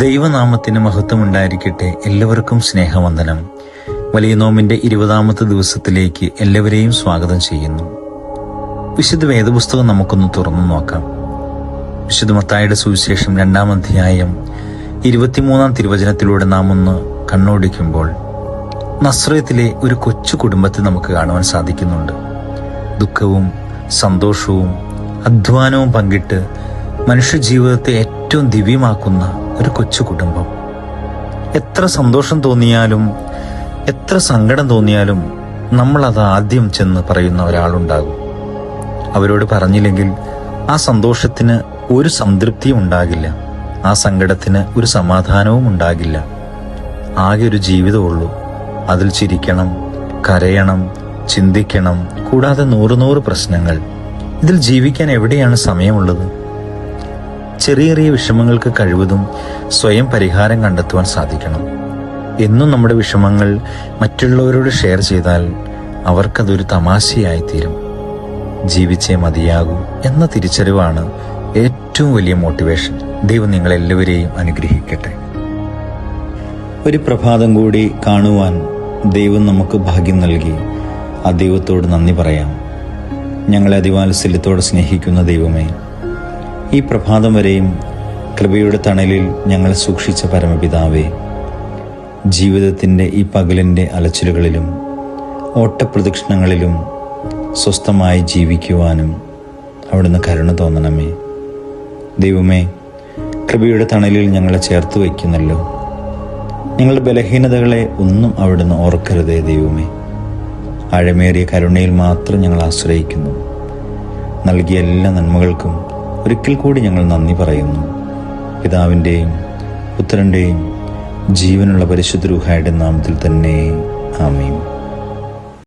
ദൈവനാമത്തിന് മഹത്വമുണ്ടായിരിക്കട്ടെ. എല്ലാവർക്കും സ്നേഹവന്ദനം. വലിയ നോമ്പിന്റെ 20ാമത്തെ ദിവസത്തിലേക്ക് എല്ലാവരെയും സ്വാഗതം ചെയ്യുന്നു. വിശുദ്ധ വേദപുസ്തകം നമുക്കൊന്ന് തുറന്നു നോക്കാം. വിശുദ്ധ മത്തായിയുടെ സുവിശേഷം 2-ാം അധ്യായം 23-ാം തിരുവചനത്തിലൂടെ നാം ഒന്ന് കണ്ണോടിക്കുമ്പോൾ നസ്രയത്തിലെ ഒരു കൊച്ചു കുടുംബത്തെ നമുക്ക് കാണുവാൻ സാധിക്കുന്നുണ്ട്. ദുഃഖവും സന്തോഷവും അധ്വാനവും പങ്കിട്ട് മനുഷ്യജീവിതത്തെ ഏറ്റവും ദിവ്യമാക്കുന്ന ഒരു കൊച്ചു കുടുംബം. എത്ര സന്തോഷം തോന്നിയാലും എത്ര സങ്കടം തോന്നിയാലും നമ്മളത് ആദ്യം ചെന്ന് പറയുന്ന ഒരാളുണ്ടാകും. അവരോട് പറഞ്ഞില്ലെങ്കിൽ ആ സന്തോഷത്തിന് ഒരു സംതൃപ്തിയും ഉണ്ടാകില്ല, ആ സങ്കടത്തിന് ഒരു സമാധാനവും ഉണ്ടാകില്ല. ആകെ ഒരു ജീവിതമുള്ളൂ. അതിൽ ചിരിക്കണം, കരയണം, ചിന്തിക്കണം, കൂടാതെ 100 പ്രശ്നങ്ങൾ. ഇതിൽ ജീവിക്കാൻ എവിടെയാണ് സമയമുള്ളത്? ചെറിയ ചെറിയ വിഷമങ്ങൾക്ക് കഴിവതും സ്വയം പരിഹാരം കണ്ടെത്തുവാൻ സാധിക്കണം. എന്നും നമ്മുടെ വിഷമങ്ങൾ മറ്റുള്ളവരോട് ഷെയർ ചെയ്താൽ അവർക്കതൊരു തമാശയായിത്തീരും. ജീവിച്ചേ മതിയാകൂ എന്ന തിരിച്ചറിവാണ് ഏറ്റവും വലിയ മോട്ടിവേഷൻ. ദൈവം നിങ്ങളെല്ലാവരെയും അനുഗ്രഹിക്കട്ടെ. ഒരു പ്രഭാതം കൂടി കാണുവാൻ ദൈവം നമുക്ക് ഭാഗ്യം നൽകി. ആ ദൈവത്തോട് നന്ദി പറയാം. ഞങ്ങളെ അതിവാത്സല്യത്തോടെ സ്നേഹിക്കുന്ന ദൈവമേ, ഈ പ്രഭാതം വരെയും കൃപയുടെ തണലിൽ ഞങ്ങളെ സൂക്ഷിച്ച പരമപിതാവേ, ജീവിതത്തിൻ്റെ ഈ പകലിൻ്റെ അലച്ചിലുകളിലും ഓട്ടപ്രദക്ഷിണങ്ങളിലും സ്വസ്ഥമായി ജീവിക്കുവാനും അവിടുന്ന് കരുണ തോന്നണമേ. ദൈവമേ, കൃപയുടെ തണലിൽ ഞങ്ങളെ ചേർത്ത് വയ്ക്കുന്നല്ലോ. ഞങ്ങളുടെ ബലഹീനതകളെ ഒന്നും അവിടുന്ന് ഓർക്കരുതേ ദൈവമേ. ആഴമേറിയ കരുണയിൽ മാത്രം ഞങ്ങൾ ആശ്രയിക്കുന്നു. നൽകിയ എല്ലാ നന്മകൾക്കും ഒരിക്കൽ കൂടി ഞങ്ങൾ നന്ദി പറയുന്നു. പിതാവിൻ്റെയും പുത്രൻ്റെയും ജീവനുള്ള പരിശുദ്ധ റൂഹായുടെ നാമത്തിൽ തന്നെ ആമേൻ.